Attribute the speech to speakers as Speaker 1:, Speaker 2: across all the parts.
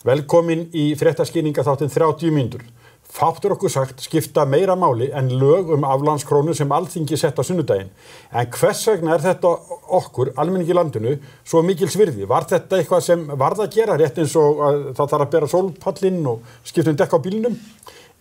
Speaker 1: Velkomin í fréttaskýringaþáttinn 30 mínútur. Fátt okkur sagt skipta meira máli en lög aflandskrónu sem Alþingi sett á sunnudaginn. En hvers vegna þetta okkur, almenningi í landinu, svo mikils virði? Var þetta eitthvað sem varð að gera rétt eins og það þarf að bera sólpallinn og skipta dekk á bílnum?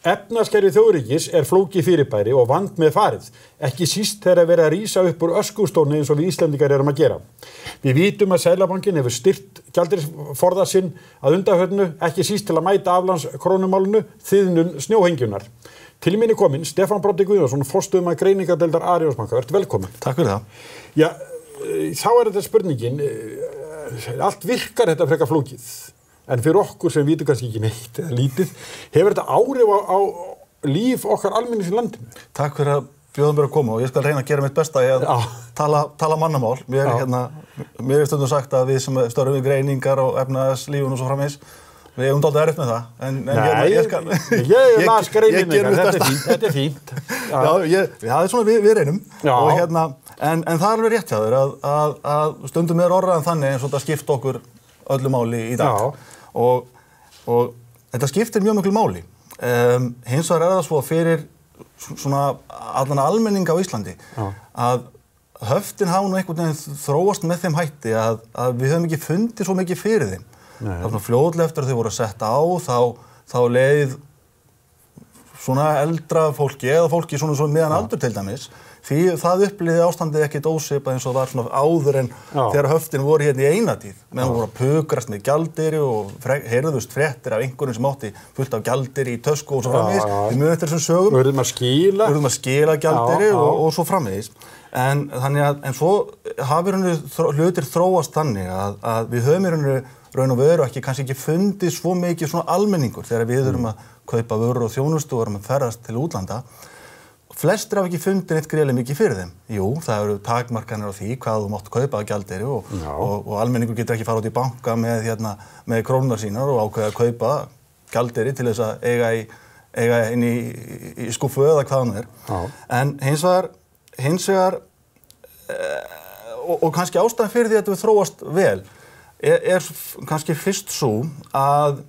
Speaker 1: Efnahagskerfi þjóðríkis flókið fyrirbæri og vand með farið, ekki síst þegar verið að rísa upp úr öskustóni eins og við Íslendingar erum að gera. Við vitum að Seðlabankinn hefur styrkt gjaldeyrisforða sinn að undanförnu, ekki síst til að mæta aflandskrónumálinu, þiðnun snjóhengjunar. Til mín kominn Stefán Broddi Guðjónsson, forstöðumaður greiningardeildar Arionsbanka. Vertu velkominn.
Speaker 2: Takk fyrir það.
Speaker 1: Já, þá þetta spurningin, allt virkar þetta frekar flókið. En fyrir okkur sem vitum kannski ekki neitt eða lítið, hefur þetta áhrif á líf okkar almennings í landinu?
Speaker 2: Takk fyrir að bjóða mér að koma og ég skal reyna að gera mitt besta í að tala mannamál. Mér stundum sagt að við sem störfum við greiningar og efnahagslífun og svo framvegis, við eigum dálítið erfitt með það.
Speaker 1: Ég las greiningar, þetta fínt.
Speaker 2: Já, svona við reynum. En það alveg rétt hjá þér að stundum orðaðan þannig eins og þetta skipta okkur öllu máli í dag. Og þetta skiptir mjög miklu máli. Hins vegar það svo fyrir svona allan almenning á Íslandi að höftin hafa nú einhvern veginn þróast með þeim hætti að við höfum ekki fundið svo mikið fyrir þeim. Það var svona fljótlega eftir að þau voru að setja á, þá leið svona eldra fólki eða fólki svona meðan aldur til dæmis, því það upplýði ástandið ekkert ósvipað eins og var svona áður en þegar höftin voru hérna í eina tíð. Menn voru að pukrast með gjaldeyri og heyrðust fréttir af einhverjum sem átti fullt af gjaldeyri í tösku og svo framvegis. Við munum eftir þessum sögum.
Speaker 1: Við verðum að skila
Speaker 2: gjaldeyri og svo framvegis. En svo hafi hlutir þróast þannig að við höfum raun og veru kannski ekki fundið svo mikið svona almenningur þegar við þurfum að kaupa vörur og þjónustu og erum að ferðast til útlanda. Flestir hafa ekki fundið neitt greiðlega mikið fyrir þeim. Jú, það eru takmarkanir á því hvað þú mátt kaupa á gjaldeyri og almenningur getur ekki fara út í banka með krónunar sínar og ákveða að kaupa gjaldeyri til þess að eiga inn í skúffu eða hvað hann er. En hins vegar og kannski ástæðan fyrir því að við þróast vel kannski fyrst svo að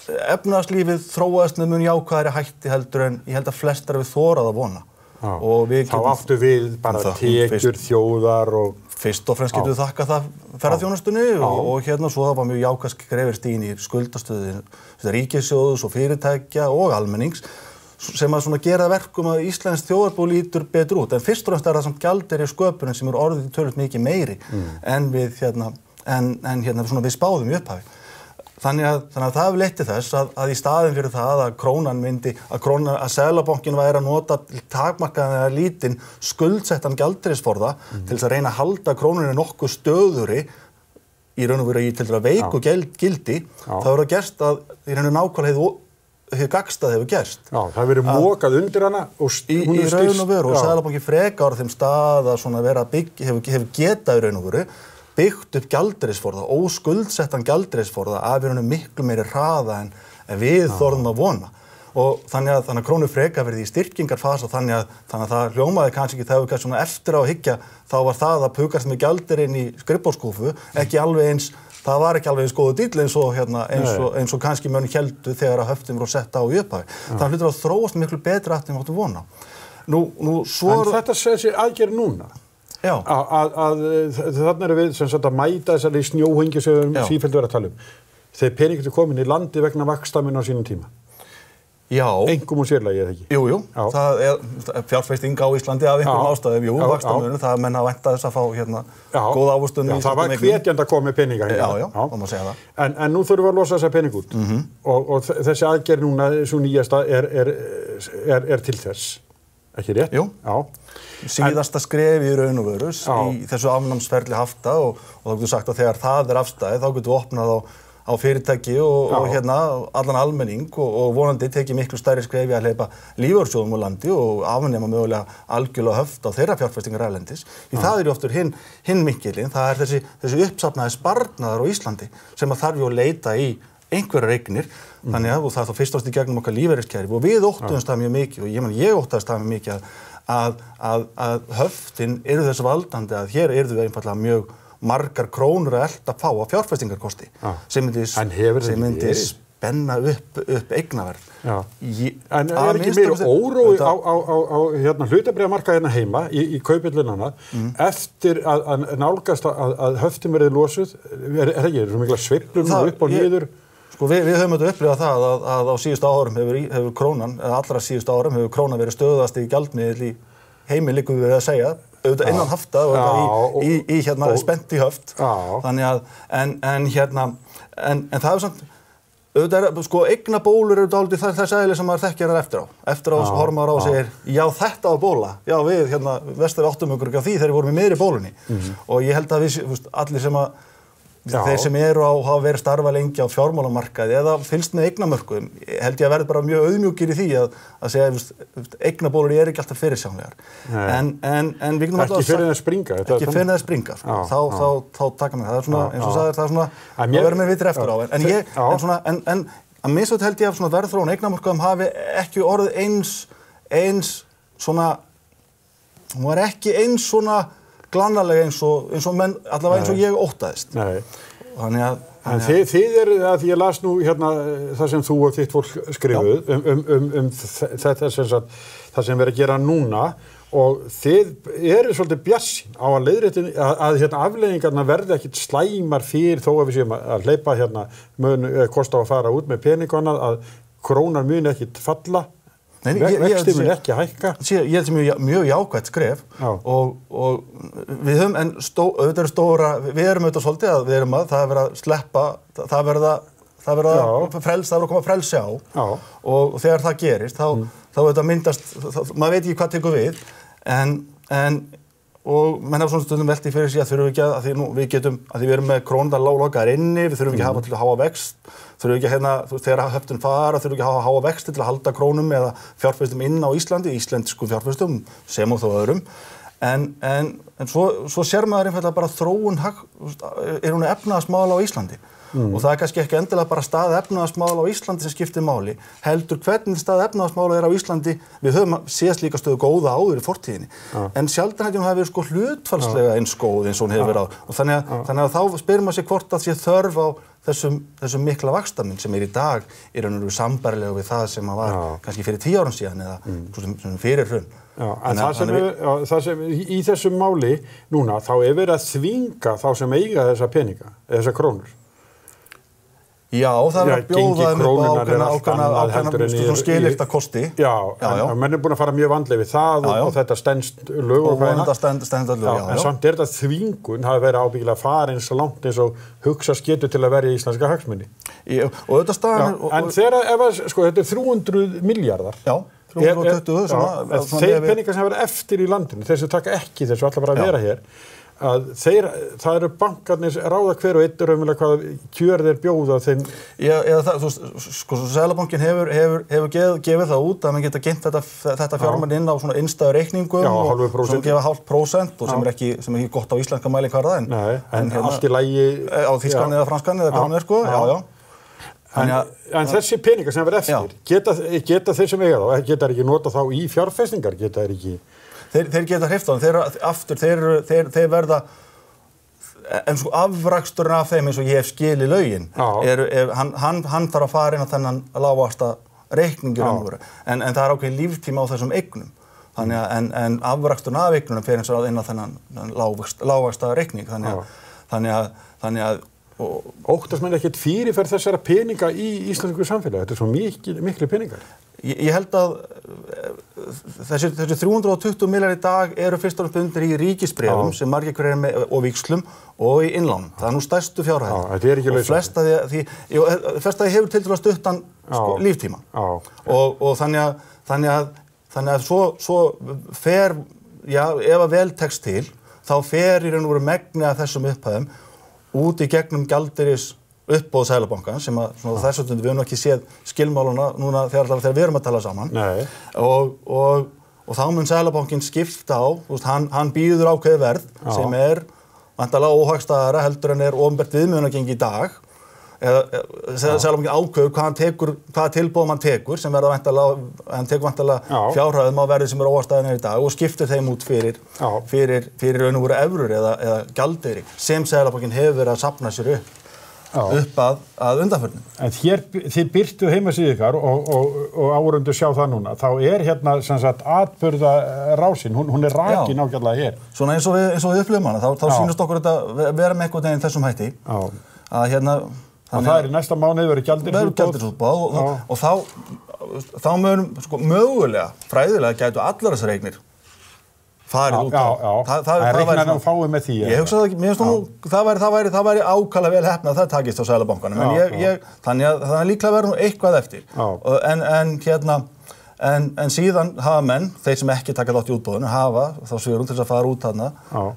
Speaker 2: efnahagslífið þróaðist með mun jákvæðari hætti heldur en ég held að flestar við þorað að vona.
Speaker 1: Þá áttu við bara tekjur þjóðar og...
Speaker 2: Fyrst og fremst getum við þakkað það ferðaþjónustunni og svo það var mjög jákvæð skrefur stigin í skuldastöðu ríkissjóðs og fyrirtækja og almennings sem að svona gera verkum að íslenskt þjóðarbú lítur betur út. En fyrst og fremst það samt gjaldeyri sköpunin sem orðið töluvert mikið meiri en við við spáðum í upphafi. Þannig að það hefur leitt til þess að í staðinn fyrir það að Seðlabankinn væri að nota takmarkaðan eða lítinn skuldsettan gjaldeyrisforða til þess að reyna að halda krónunni nokkuð stöðugri í raun og veru í til að veiku gildi, þá það gerst að í raun og nákvæmlega hið gagnstæða hefur gerst.
Speaker 1: Það hefur verið mokað undir hana og
Speaker 2: hún er raun og veru og Seðlabankinn frekar þeim stað að svona vera hefur getað í raun og veru byggt upp gjaldeyrisforða, óskuldsettan gjaldeyrisforða af miklu meiri hraða en við þorðum að vona. Og þannig að krónu frekar verið í styrkingarfasa þannig að það hljómaði kannski ekki þegar við eftir á að hyggja þá var það að pukast með gjaldeyrin í skrifborðsskúffu það var ekki alveg eins góðu dýll eins og kannski menn héldu þegar að höftin voru sett á í upphafi. Það hlutur að þróast miklu betra eftir en máttu vona.
Speaker 1: En þetta þessi aðgerð núna? Þannig erum við sem sagt að mæta þessari snjóhengju sem við sífellt verið að tala þegar peningur komin í landi vegna vaxtamuna á sínum tíma. Einkum og sérlagi eða ekki?
Speaker 2: Jú. Það fjárfesting á Íslandi af einhverjum ástæðum, vaxtamunum, það menn að vænta þess að fá góð ávöxtun.
Speaker 1: Það var hvetjandi að koma með peninga hérna.
Speaker 2: Það má segja það.
Speaker 1: En nú þurfum við að losa þessa pening út og þessi aðgerð núna, svo nýjasta, er til þess. Ekki rétt?
Speaker 2: Jú. Síðasta skref í raun og veru í þessu afnámsferli hafta og þá getur sagt að þegar það er afstæðið þá getur við opnað á fyrirtæki og allan almenning og vonandi tekið miklu stærri skref í að hleypa lífeyrissjóðum á landi og afnema mögulega algjörlega höft á þeirra fjárfestingar erlendis. Því það er oftur hinn minkillinn, það er þessi uppsafnaði sparnaður á Íslandi sem að þarf að leita í einhverjar eignir, þannig að það er þá fyrst og fremst í gegnum okkar lífeyriskerfi og við óttuðumst það mjög mikið og ég óttaðist það mjög mikið að höftin eru þess valdandi að hér eru þau einfaldlega mjög margar krónur að elta fá á fjárfestingarkosti sem myndi spenna upp eignaverð.
Speaker 1: En ekki meira órói á hlutabréfamarkaði hérna heima í kaupillunana eftir að nálgast að höftin verið losuð? Það ekki, svo mikla sveiflur upp og niður?
Speaker 2: Sko við höfum þetta upplifað það að á síðustu árum hefur krónan, eða allra síðustu árum hefur krónan verið stöðuðasti gefgjaldmiðill í heimi, liggur við að segja, auðvitað innan hafta og í spennt í höft. Þannig að, en það er samt, auðvitað sko eignabólur eru dálítið þess eðlis sem maður þekkir eftir á. Eftir á horfum maður á og segir, já þetta var bóla, já við vestar áttum okkur ekki á því þegar við vorum í miðri bólunni. Og ég held að við, allir sem að þeir sem hafa verið starfa lengi á fjármálamarkaði eða fylgst með eignamörkuðum, held ég að verði bara mjög auðmjúkir í því að segja eignabólur ekki alltaf fyrirsjáanlegar. En við
Speaker 1: ekki fyrir það springa.
Speaker 2: Ekki fyrir það springa. Þá taka mig það. Það er svona, eins og sagðir, það er svona, það verður mér vitur eftir á. En að misvægt held ég að verðþróun eignamörkuðum hafi ekki orðið eins svona, hún var ekki eins svona glannalega eins og menn, allavega eins og ég óttaðist.
Speaker 1: Nei.
Speaker 2: Þannig að
Speaker 1: En þið eru að ég las nú það sem þú og þitt fólk skrifuð þetta það sem við að gera núna og þið eru svolítið bjarsýn á að leiðréttin að afleiðingarna verði ekkit slæmar fyrir þó að við séum að hleypa kosta á að fara út með peningana að krónan muni ekkit falla. Vextir mun ekki hækka.
Speaker 2: Ég held sem mjög jákvætt skref og við höfum, en auðvitað eru stóra, við erum auðvitað svolítið að við erum að það er verið að sleppa, það verið að koma frelsi á og þegar það gerist þá auðvitað myndast, maður veit ekki hvað tekur við og menn hafa svona stundum velti fyrir sig að þurfum ekki að því við getum, að því við erum með krónundar láglokaðar inni, við þurfum ekki að hafa til að háa vext, þurfum ekki þegar höftin fara, þurfum ekki að hafa vexti til að halda krónum eða fjárfestum inn á Íslandi, íslensku fjárfestum, sem og þó öðrum. En svo sér maður einfaldlega bara þróun hún efnahagsmál á Íslandi. Og það er kannski ekki endilega bara staða efnahagsmál á Íslandi sem skiptir máli, heldur hvernig staða efnahagsmála á Íslandi, við höfum séð slíka stöðu góða áður í fortíðinni, en sjaldan hefði hún hafi verið hlutfallslega eins góð eins og hún hefur verið á. Og þannig að þá spyrir maður sig hvort að sé þörf á þessum mikla vaxtamun sem í dag í raun og veru sambærilega við það sem var kannski fyrir 10 árum síðan eða sem fyrir hrun.
Speaker 1: En það sem í þessum máli núna þá er verið að þvinga þá sem eiga þessa peninga, þessa krónur.
Speaker 2: Já, það er að bjóða upp á ákveðna skilyrta kosti.
Speaker 1: Já, en menn er búin að fara mjög vandlega við það og þetta stenst lög og
Speaker 2: þetta stenst lög, já.
Speaker 1: En samt er þetta þvingun hafi verið ábyggilega farin svo langt eins og hugsast getur til að verja íslenska hagsmuni.
Speaker 2: Og þetta staðan
Speaker 1: en þegar, sko, þetta er 300 milljarðar.
Speaker 2: Já, 320.
Speaker 1: Þeir peningar sem verða eftir í landinu, þeir sem taka ekki þessu allar bara að vera hér, að það eru bankarnir ráða hver og einn raunverulega hvað kjör þeir bjóða þeim.
Speaker 2: Sko, Seðlabankinn hefur gefið það út að mann geta geymt þetta fjármagn inn á svona innstæðu reikningum og sem gefa 0,5% og sem er ekki gott á íslenska mælikvarða
Speaker 1: en allt í lagi
Speaker 2: á þýskan eða franskan eða hvað hann sko.
Speaker 1: En þessi peningar sem verða eftir, geta þeir sem eiga þá, geta þeir ekki nota þá í fjárfestingar, geta þeir ekki
Speaker 2: Þeir geta hreyft á þeim, þeir verða, en sko afraksturinn af þeim eins og ég hef skilið lögin, hann þarf að fara inn á þennan lágvaxta reikningur en það er ákveðin líftíma á þessum eignum, þannig að en afraksturinn af eignunum fer eins og inn á þennan lágvaxta reikning, þannig að
Speaker 1: óttast menn ekkert fyrirferð þessara peninga í íslensku samfélagi, þetta er svo miklu peningar.
Speaker 2: Ég held að þessi 320 milljarðar í dag eru fyrst og fremst bundnir í ríkisbréfum sem margir hverjir eru með og víxlum og í innlánum. Það er nú stærstu fjárhæðin.
Speaker 1: Þetta er ekki lausn.
Speaker 2: Flest af því hefur tiltölulega stuttan líftíma. Og þannig að svo fer, ef að vel tekst til, þá fer í raun og veru megnið af þessum upphæðum út í gegnum gjaldeyris uppbóð Seðlabankans sem að þessu stundu við höfum ekki séð skilmáluna núna þegar við erum að tala saman. Og þá mun Seðlabankinn skipta á, hann býður ákveðið verð sem er væntanlega óhagstæðara heldur en er opinbert viðmiðunargengi í dag Seðlabankinn ákveður hvaða tilboðum hann tekur sem verða hann tekur væntanlega fjárhæðum á verði sem óastæðanir í dag og skiptir þeim út fyrir raun og veru evrur eða gjaldeyri sem Seðlabankinn hefur verið að safna sér upp að undanförnum.
Speaker 1: En þið birtu heimasíðu ykkar og áhorfendur sjá það núna, þá hérna sem sagt atburðarásin, hún rakin ágætlega hér.
Speaker 2: Svona eins og við upplifum hana, þá sýnist okkur þetta vera með einhvern veginn þessum hætti. Að
Speaker 1: og það í næsta mánuði verður
Speaker 2: gjaldeyrisútboð og þá mögulega, fræðilega gætu allar þessar eignir farið út
Speaker 1: það reiknar nú fáið með því.
Speaker 2: Ég hugsa það ekki, mér finnst það væri ákaflega vel heppnað að það takist á Seðlabankanum, en þannig að það líklega verður nú eitthvað eftir. En síðan hafa menn, þeir sem ekki taka þátt í útboðinu, hafa þá svigrúm til þess að fara út þarna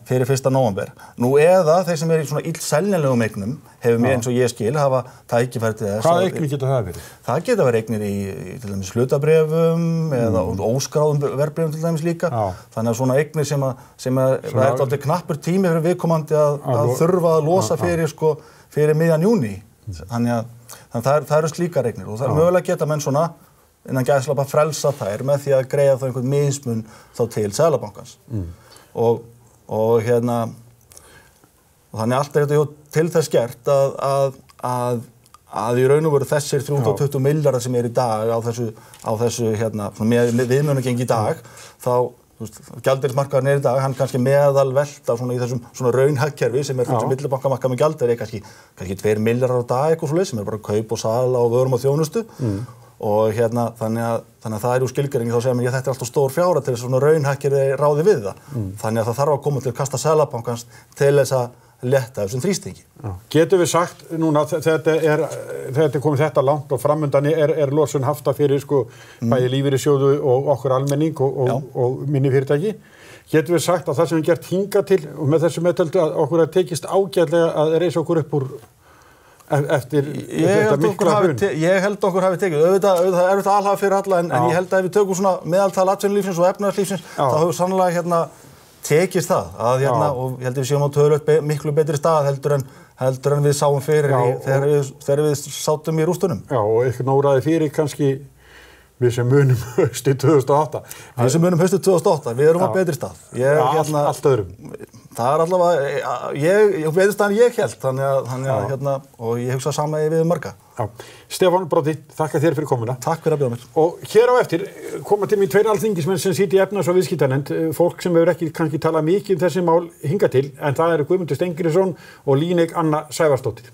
Speaker 2: fyrir 1. nóvember. Nú eða þeir sem eru í svona illseljanlegum eignum, hefur mér eins og ég skil, hafa tækifæri til þess.
Speaker 1: Hvaða eignir geta það verið? Það
Speaker 2: geta verið eignir í til dæmis hlutabréfum eða óskráðum verðbréfum til dæmis líka. Þannig að svona eignir sem er alltaf knappur tími fyrir viðkomandi að þurfa að losa fyrir miðjan júní. Þannig að það eru slíkar eignir og það mögulega geta menn svona innan gæðslappa frelsa þær með því að greiða þá einhvern mismun þá til Seðlabankans. Og þannig allt þetta til þess gert að í raun og veru þessir 320 milljarðar sem í dag á þessu með viðmiðunargengi í dag, þá gjaldeyrismarkaðurinn í dag, hann kannski meðalvelta í þessum raunhagkerfi sem þessi millibankamarkað með gjaldeyri kannski 2 milljarðar á dag eitthvað svoleiðis sem bara kaup og sala á vörum og þjónustu. Og þannig að það er úr skilgreiningu þá segja mér þetta er alltaf stór fjárhæð til þess að svona raunhagkerfi ráði við það. Þannig að það þarf að koma til að kasta Seðlabankans til þess að letta þessum þrýstingi.
Speaker 1: Getum við sagt núna þetta er komið þetta langt og framundan er losun hafta fyrir bæði lífeyrissjóðu og okkur almenning og minni fyrirtæki. Getum við sagt að það sem við gert hingað til og með þessu meðtöldu að okkur er tekist ágætlega að reisa okkur upp úr eftir þetta mikla hrun.
Speaker 2: Ég held okkur hafi tekið. Auðvitað er þetta alhafa fyrir alla en ég held að ef við tökum svona meðaltal atvinnulífsins og efnahagslífsins þá hefur sannlega tekist það og ég held að við séum á töluvert miklu betri stað heldur en við sáum fyrir þegar við sátum í rústunum.
Speaker 1: Já, og eitthvað nóraði fyrir kannski við sem munum haustið 2008.
Speaker 2: Við sem munum haustið 2008, við erum á betri stað.
Speaker 1: Allt öðrum.
Speaker 2: Það er allavega, betri stað en ég held, þannig að og ég hugsa sama við marga.
Speaker 1: Stefán Broddi, þakka þér fyrir komuna.
Speaker 2: Takk fyrir að bjóða mér.
Speaker 1: Og hér á eftir koma til mín 2 alþingismenn sem sitja í efnahags- og viðskiptanefnd, fólk sem hefur ekki kannski talað mikið þessi mál hingað til, en það eru Guðmundur Steingrímsson og Líneik Anna Sævarsdóttir.